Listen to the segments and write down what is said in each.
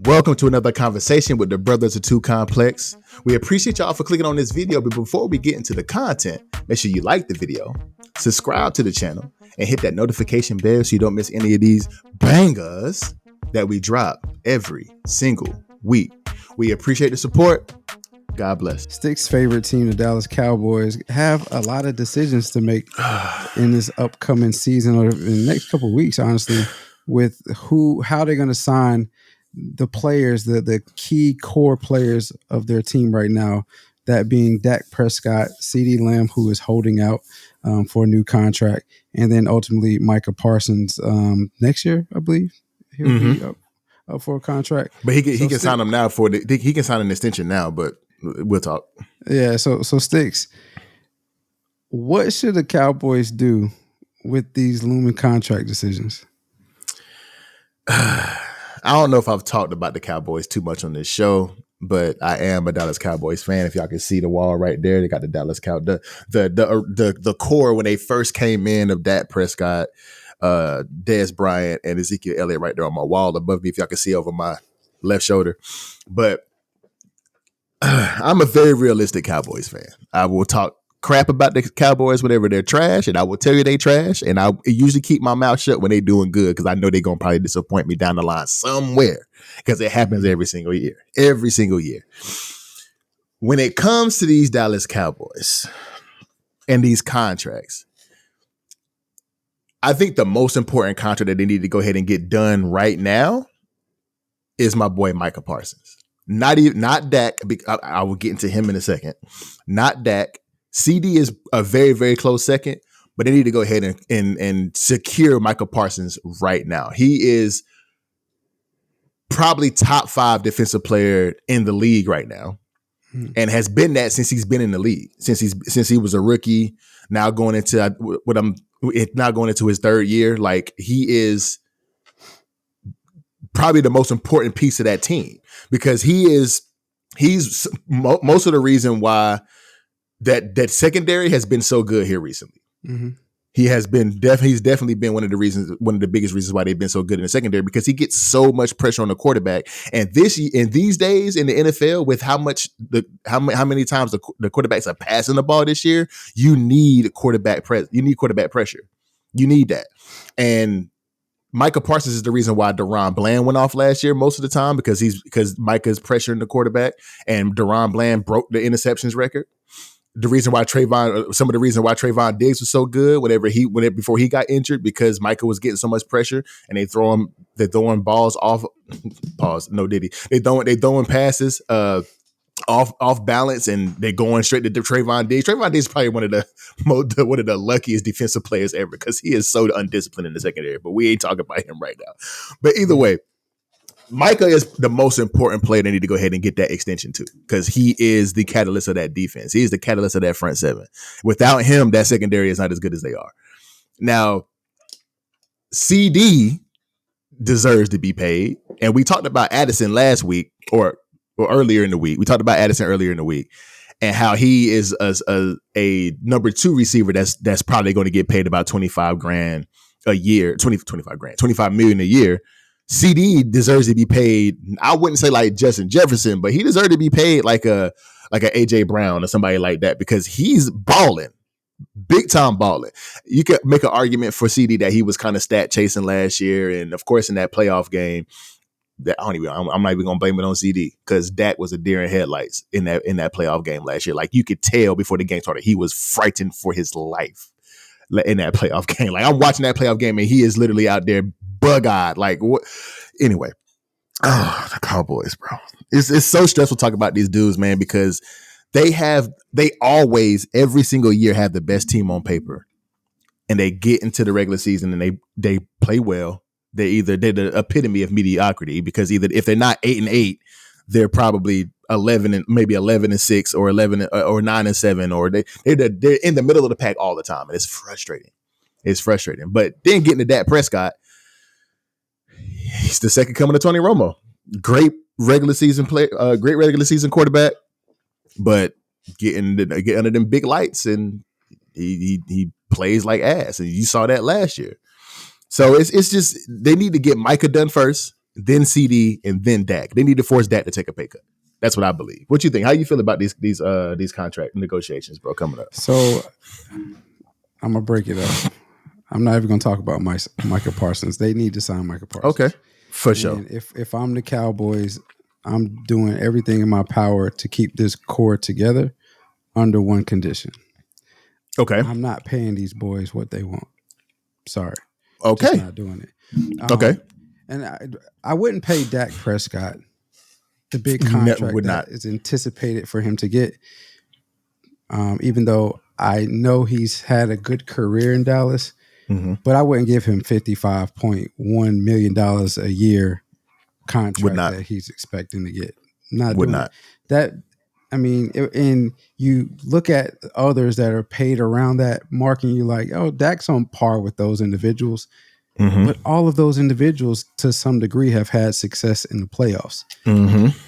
Welcome to another conversation with the Brothers of Two Complex. We appreciate y'all for clicking on this video, but before we get into the content, make sure you like the video, subscribe to the channel, and hit that notification bell so you don't miss any of these bangers that we drop every single week. We appreciate the support. God bless. Stick's favorite team, the Dallas Cowboys, have a lot of decisions to make in this upcoming season or in the next couple of weeks, honestly, with how they're going to sign the players, the key core players of their team right now, that being Dak Prescott, CeeDee Lamb, who is holding out for a new contract, and then ultimately Micah Parsons next year, I believe he'll be up for a contract. But he can sign him now he can sign an extension now, but we'll talk. Yeah, so Sticks, what should the Cowboys do with these looming contract decisions? I don't know if I've talked about the Cowboys too much on this show, but I am a Dallas Cowboys fan. If y'all can see the wall right there, they got the Dallas Cowboys. The core when they first came in of Dak Prescott, Dez Bryant, and Ezekiel Elliott right there on my wall above me. If y'all can see over my left shoulder, but I'm a very realistic Cowboys fan. I will talk crap about the Cowboys whenever they're trash, and I will tell you they trash, and I usually keep my mouth shut when they doing good because I know they're going to probably disappoint me down the line somewhere because it happens every single year. When it comes to these Dallas Cowboys and these contracts, I think the most important contract that they need to go ahead and get done right now is my boy Micah Parsons. Not Dak. I will get into him in a second. Not Dak. CeeDee is a very, very close second, but they need to go ahead and secure Micah Parsons right now. He is probably top 5 defensive player in the league right now, and has been that since he's been in the league, since he was a rookie. Now going into his third year, like he is probably the most important piece of that team because he's most of the reason why that secondary has been so good here recently. Mm-hmm. He's definitely been one of the biggest reasons why they've been so good in the secondary because he gets so much pressure on the quarterback. And these days in the NFL, with how many times the quarterbacks are passing the ball this year, you need quarterback pressure. You need that. And Micah Parsons is the reason why Deron Bland went off last year most of the time because Micah's pressuring the quarterback, and Deron Bland broke the interceptions record. Some of the reason why Trayvon Diggs was so good before he got injured, because Micah was getting so much pressure, and they're throwing balls off. Pause. No diddy. They throwing passes off balance, and they're going straight to Trayvon Diggs. Trayvon Diggs is probably one of the luckiest defensive players ever because he is so undisciplined in the secondary. But we ain't talking about him right now. But either way, Micah is the most important player they need to go ahead and get that extension to because he is the catalyst of that defense. He is the catalyst of that front seven. Without him, that secondary is not as good as they are. Now, CeeDee deserves to be paid. And we talked about Addison last week or earlier in the week. We talked about Addison earlier in the week and how he is a number 2 receiver that's probably going to get paid about $25,000 a year, $25 million a year. CeeDee deserves to be paid. I wouldn't say like Justin Jefferson, but he deserves to be paid like a AJ Brown or somebody like that because he's balling, big time balling. You could make an argument for CeeDee that he was kind of stat chasing last year, and of course in that playoff game, I'm not even gonna blame it on CeeDee because Dak was a deer in headlights in that playoff game last year. Like you could tell before the game started, he was frightened for his life in that playoff game. Like I'm watching that playoff game and he is literally out there bug-eyed. Like what? Anyway, the Cowboys, bro. It's so stressful talking about these dudes, man, because they always every single year have the best team on paper, and they get into the regular season and they play well. They're the epitome of mediocrity because either if they're not 8-8, they're probably 11-6 or 11 or 9-7, or they're in the middle of the pack all the time, and it's frustrating. But then getting to Dak Prescott, he's the second coming of Tony Romo. Great regular season quarterback, but get under them big lights, and he plays like ass, and you saw that last year. So it's just they need to get Micah done first. then CeeDee, and then Dak. They need to force Dak to take a pay cut. That's what I believe. What you think? How you feel about these contract negotiations, bro, coming up? So I'm gonna break it up. I'm not even gonna talk about Micah Parsons. They need to sign Micah Parsons. Okay, for sure. And if I'm the Cowboys, I'm doing everything in my power to keep this core together under one condition. Okay. I'm not paying these boys what they want. Sorry. Okay. Just not doing it. Okay. And I wouldn't pay Dak Prescott the big contract that is anticipated for him to get, even though I know he's had a good career in Dallas, but I wouldn't give him $55.1 million a year contract that he's expecting to get. That. I mean, and you look at others that are paid around that mark and you're like, oh, Dak's on par with those individuals. But all of those individuals, to some degree, have had success in the playoffs.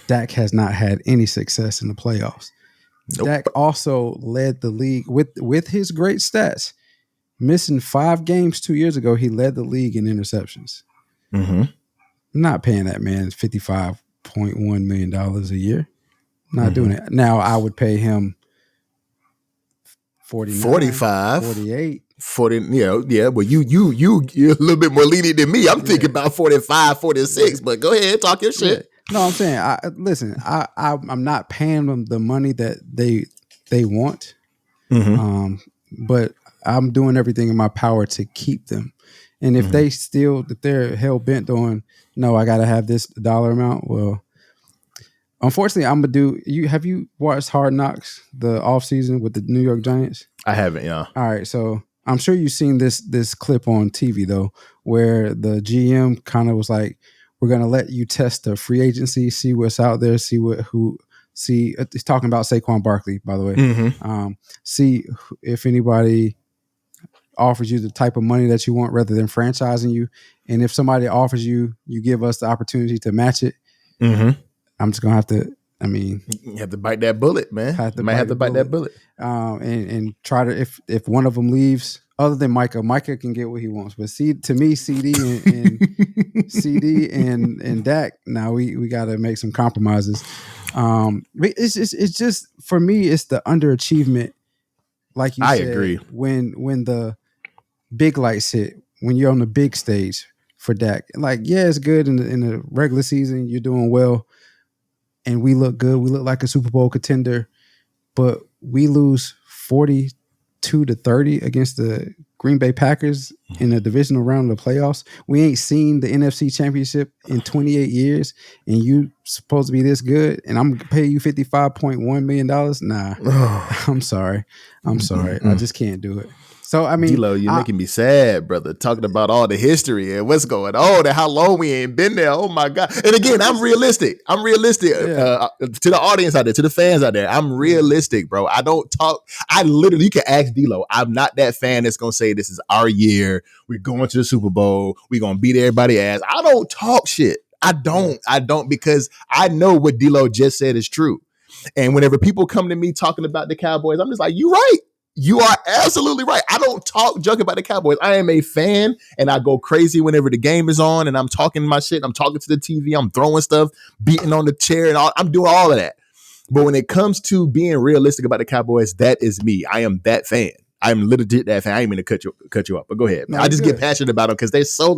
Dak has not had any success in the playoffs. Nope. Dak also led the league with his great stats. Missing 5 games 2 years ago, he led the league in interceptions. I'm not paying that man $55.1 million a year. Not doing it. Now, I would pay him 49, 45, 48. 40, yeah. Well, you're a little bit more lenient than me. I'm thinking about 45, 46, but go ahead, talk your shit. Yeah. No, I'm saying, I'm not paying them the money that they want, but I'm doing everything in my power to keep them. And if they're hell bent on, no, I got to have this dollar amount, well, unfortunately, I'm gonna do. Have you watched Hard Knocks, the offseason with the New York Giants? I haven't. Yeah. All right, so I'm sure you've seen this clip on TV though, where the GM kind of was like, "We're gonna let you test the free agency, see what's out there, see He's talking about Saquon Barkley, by the way. See if anybody offers you the type of money that you want, rather than franchising you. And if somebody offers you, you give us the opportunity to match it." I'm just gonna have to. I mean, you have to bite that bullet, man. You might have to bite that bullet, and try to. If one of them leaves, other than Micah can get what he wants. But to me, CeeDee and Dak. Now we got to make some compromises. It's just for me, it's the underachievement. Like you said, agree. When the big lights hit, when you're on the big stage for Dak, like it's good in the regular season, you're doing well. And we look good. We look like a Super Bowl contender, but we lose 42-30 against the Green Bay Packers in the divisional round of the playoffs. We ain't seen the NFC Championship in 28 years, and you supposed to be this good, and I'm gonna pay you $55.1 million? Nah, I'm sorry. I just can't do it. So, I mean, D-Lo, you're making me sad, brother, talking about all the history and what's going on and how long we ain't been there. Oh, my God. And again, I'm realistic. To the audience out there, to the fans out there. I'm realistic, bro. I don't talk. You can ask D-Lo. I'm not that fan that's going to say this is our year. We're going to the Super Bowl. We're going to beat everybody's ass. I don't talk shit. I don't because I know what D-Lo just said is true. And whenever people come to me talking about the Cowboys, I'm just like, you right. You are absolutely right. I don't talk junk about the Cowboys. I am a fan, and I go crazy whenever the game is on, and I'm talking my shit. I'm talking to the TV. I'm throwing stuff, beating on the chair, and all. I'm doing all of that. But when it comes to being realistic about the Cowboys, that is me. I am that fan. I'm legit that fan. I ain't mean to cut you up, but go ahead. Man. I just get passionate about them because they're so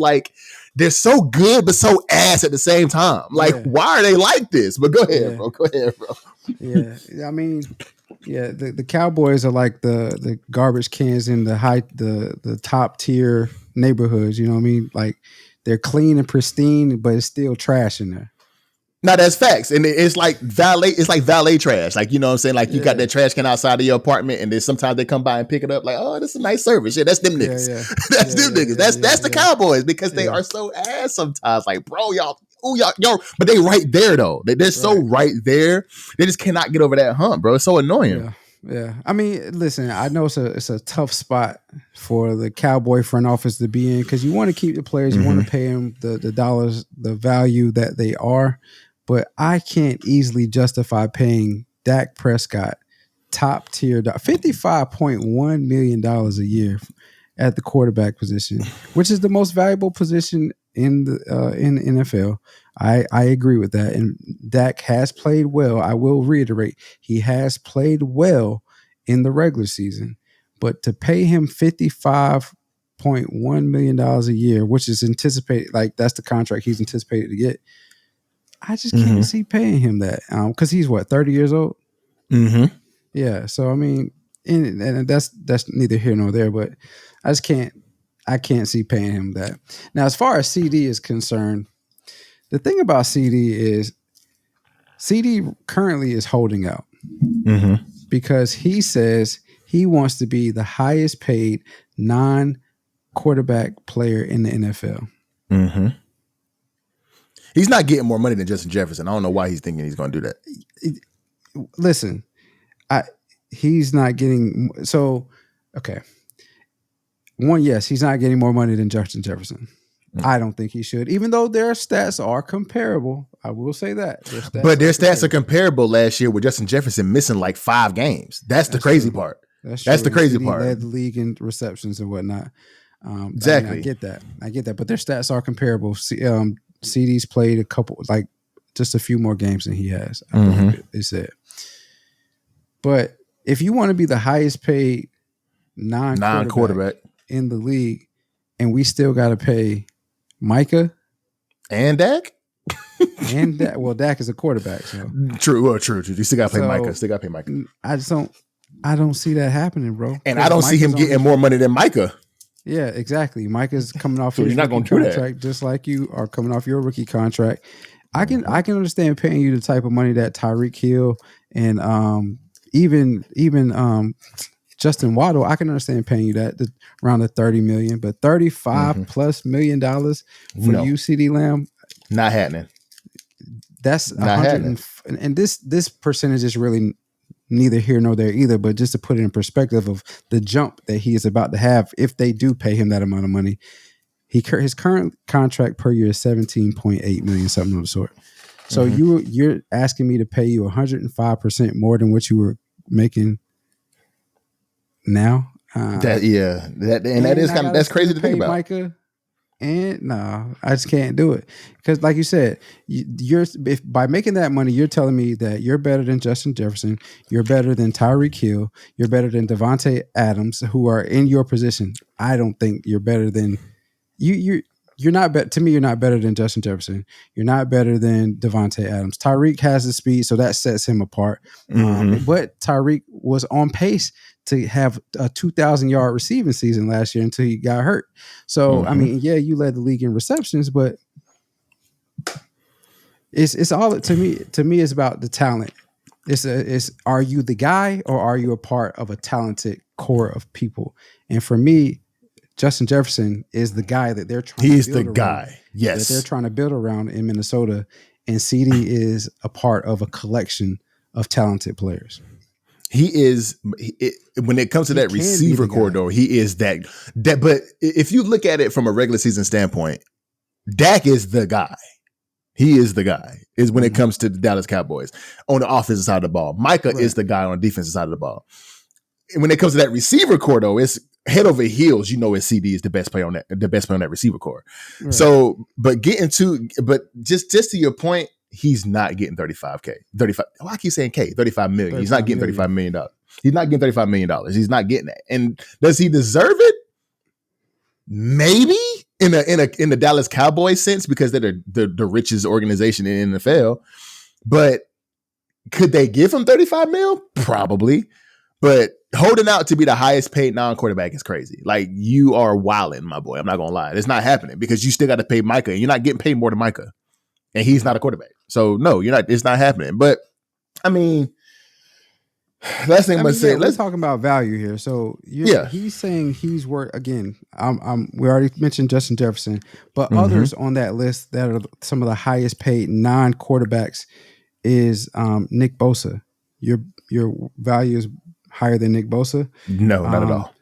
good, but so ass at the same time. Like, why are they like this? But go ahead, bro. Go ahead, bro. I mean. Yeah, the Cowboys are like the garbage cans in the top tier neighborhoods. You know what I mean? Like they're clean and pristine, but it's still trash in there. No, that's facts. And it's like valet trash. Like, you know what I'm saying? Like you got that trash can outside of your apartment and then sometimes they come by and pick it up like, oh, this is a nice service. Yeah, that's them niggas. That's them niggas. That's the Cowboys because they are so ass sometimes. Like, bro, y'all, but they right there though. They're so right there. They just cannot get over that hump, bro. It's so annoying. Yeah. I mean, listen, I know it's a tough spot for the Cowboy front office to be in because you want to keep the players, you want to pay them the dollars, the value that they are. But I can't easily justify paying Dak Prescott top tier $55.1 million a year at the quarterback position, which is the most valuable position in the NFL. I agree with that. And Dak has played well. I will reiterate, he has played well in the regular season. But to pay him $55.1 million a year, which is anticipated, like that's the contract he's anticipated to get, I just can't see paying him that. Because he's what, 30 years old? Mm-hmm. Yeah. So I mean, and that's neither here nor there, but I can't see paying him that. Now, as far as CeeDee is concerned, the thing about CeeDee is CeeDee currently is holding out because he says he wants to be the highest paid non-quarterback player in the NFL. Mm-hmm. He's not getting more money than Justin Jefferson. I don't know why he's thinking he's going to do that. Listen, he's not getting so okay. One, yes, he's not getting more money than Justin Jefferson. I don't think he should, even though their stats are comparable. I will say that. Their stats are comparable last year with Justin Jefferson missing like 5 games. That's the crazy part. That's the crazy part. Led the league in receptions and whatnot. Exactly. I mean, I get that. But their stats are comparable. CeeDee's played a couple, like just a few more games than he has. I believe it said. But if you want to be the highest paid non-quarterback in the league, and we still got to pay Micah and Dak, Dak is a quarterback. So true. You still got to pay Micah. I don't see that happening, bro. And I don't see him getting more money than Micah. Yeah, exactly. Micah's coming off so his rookie contract, just like you are coming off your rookie contract. I can understand paying you the type of money that Tyreek Hill and even Justin Waddle, I can understand paying you that around the $30 million, but $35+ million for you, CeeDee Lamb, not happening. That's not happening. And this percentage is really neither here nor there either. But just to put it in perspective of the jump that he is about to have, if they do pay him that amount of money, his current contract per year is $17.8 million, something of the sort. So you're asking me to pay you 105% more than what you were making now. That's crazy to think about. Micah, and I just can't do it because, like you said, by making that money, you're telling me that you're better than Justin Jefferson, you're better than Tyreek Hill, you're better than Devontae Adams, who are in your position. I don't think you're better than you. You're not better to me. You're not better than Justin Jefferson. You're not better than Devontae Adams. Tyreek has the speed, so that sets him apart. But Tyreek was on pace to have a 2,000-yard receiving season last year until he got hurt. So I mean, yeah, you led the league in receptions, but it's all to me. To me, it's about the talent. It's are you the guy or are you a part of a talented core of people? And for me, Justin Jefferson is the guy that they're trying to build around. He's the guy, yes. That they're trying to build around in Minnesota. And CeeDee is a part of a collection of talented players. He is, when it comes to that receiver corridor, he is that. But if you look at it from a regular season standpoint, Dak is the guy. He is the guy, is when it comes to the Dallas Cowboys on the offensive side of the ball. Micah is the guy on the defensive side of the ball. And when it comes to that receiver corridor, it's head over heels. You know, CeeDee is the best player on that receiver core. Right. So, but just to your point, he's not getting 35K. 35. Oh, I keep saying K. 35 million. He's not getting $35 million. He's not getting $35 million. He's not getting that. And does he deserve it? Maybe in the Dallas Cowboys sense, because they're the richest organization in the NFL. But could they give him 35 mil? Probably. But holding out to be the highest paid non-quarterback is crazy. Like, you are wilding, my boy. I'm not going to lie. It's not happening because you still got to pay Micah, and you're not getting paid more than Micah. And he's not a quarterback. So, no, you're not. It's not happening. But, I mean, last thing I'm going to say. Let's talk about value here. So, he's saying he's worth, again, we already mentioned Justin Jefferson, but others on that list that are some of the highest paid non-quarterbacks is Nick Bosa. Your value is higher than Nick Bosa? No, not at all.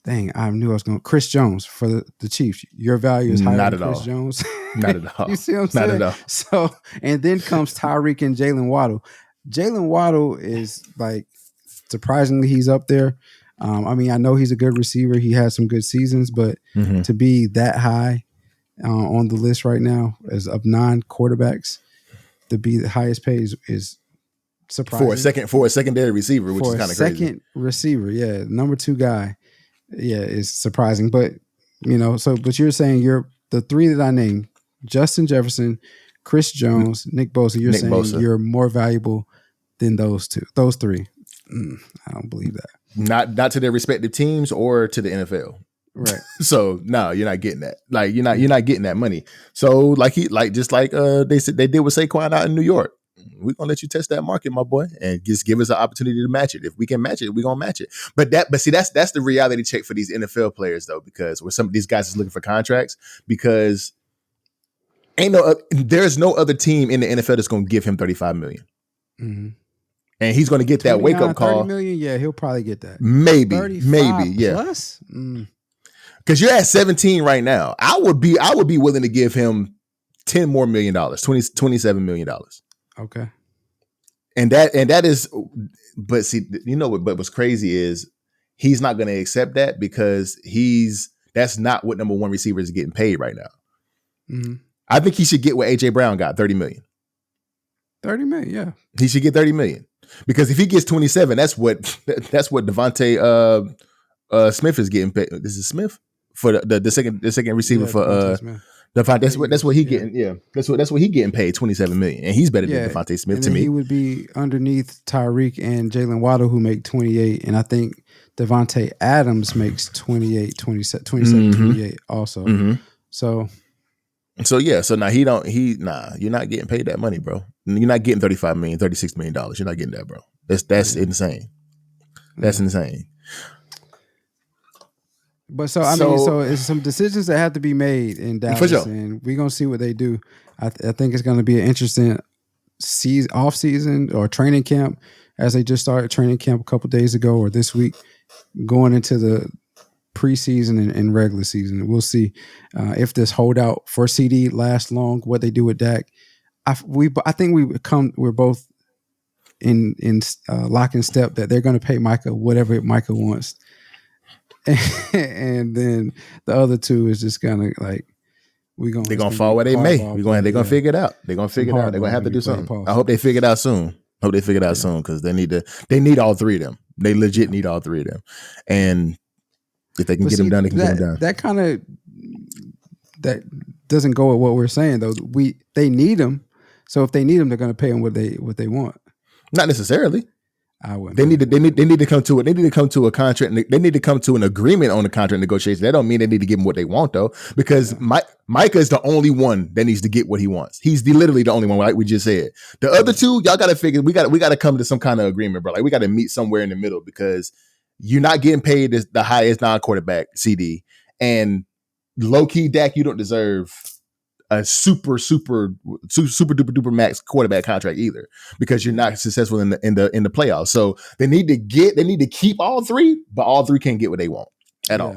Dang, I knew I was going. Chris Jones for the Chiefs. Your value is higher than Chris Jones? Not at all. You see what I'm saying? Not at all. So, and then comes Tyreek and Jalen Waddle. Jalen Waddle is like, surprisingly, he's up there. I mean, I know he's a good receiver. He has some good seasons, but to be that high, on the list right now as of 9 quarterbacks to be the highest paid is surprising. For a secondary receiver, which is kind of crazy. Second receiver, yeah, number 2 guy, yeah, is surprising. But but you're saying the 3 that I named: Justin Jefferson, Chris Jones, Nick Bosa. You're saying you're more valuable than those 3. I don't believe that. Not to their respective teams or to the NFL. Right. So no, you're not getting that. Like you're not getting that money. So just like they said they did with Saquon out in New York. We're gonna let you test that market, my boy, and just give us an opportunity to match it. If we can match it, we're gonna match it. But see, that's the reality check for these NFL players though, because where some of these guys is looking for contracts, because there's no other team in the NFL that's gonna give him $35 million. Mm-hmm. And he's gonna get that wake up call. $30 million, yeah, he'll probably get that. Maybe, yeah. Plus? Because you're at 17 right now. I would be willing to give him $10 more million, $27 million. Okay. And that is, but see, but what's crazy is he's not going to accept that because that's not what number 1 receiver is getting paid right now. Mm-hmm. I think he should get what AJ Brown got, $30 million. $30 million, yeah. He should get $30 million because if he gets 27, that's what Devontae Smith is getting paid. This is Smith for the second receiver for that's what he getting. Yeah, that's what he getting paid, $27 million, and he's better than Devontae Smith to me. He would be underneath Tyreek and Jalen Waddle, who make 28, and I think Devontae Adams makes 27, 28 also. Mm-hmm. So now you're not getting paid that money, bro. You're not getting $35 million, $36 million. You're not getting that, bro. That's insane. That's insane. But so it's some decisions that have to be made in Dallas, sure. And we're gonna see what they do. I think it's gonna be an interesting off season or training camp, as they just started training camp a couple days ago or this week, going into the preseason and regular season. We'll see if this holdout for CeeDee lasts long. What they do with Dak, I think we're both in lock and step that they're going to pay Micah whatever Micah wants. And then the other 2 is just kind of like they're gonna fall where they may. They're gonna figure it out. They're gonna figure it out. They're gonna have to do something. I hope they figure it out soon. Soon because they need all 3 of them. They legit need all 3 of them. And if they can get them done, they can get them done. That kind of that doesn't go with what we're saying though. They need them. So if they need them, they're gonna pay them what they want. Not necessarily. I wouldn't. They need to come to a contract. They need to come to an agreement on the contract negotiation. That don't mean they need to give him what they want though, because Micah is the only one that needs to get what he wants. He's literally the only one, like we just said. The other 2, y'all got to figure. We got to come to some kind of agreement, bro. Like we got to meet somewhere in the middle because you're not getting paid as the highest non-quarterback CeeDee, and low key Dak, you don't deserve a super duper max quarterback contract either, because you're not successful in the playoffs. So they need to keep all 3, but all 3 can't get what they want at all.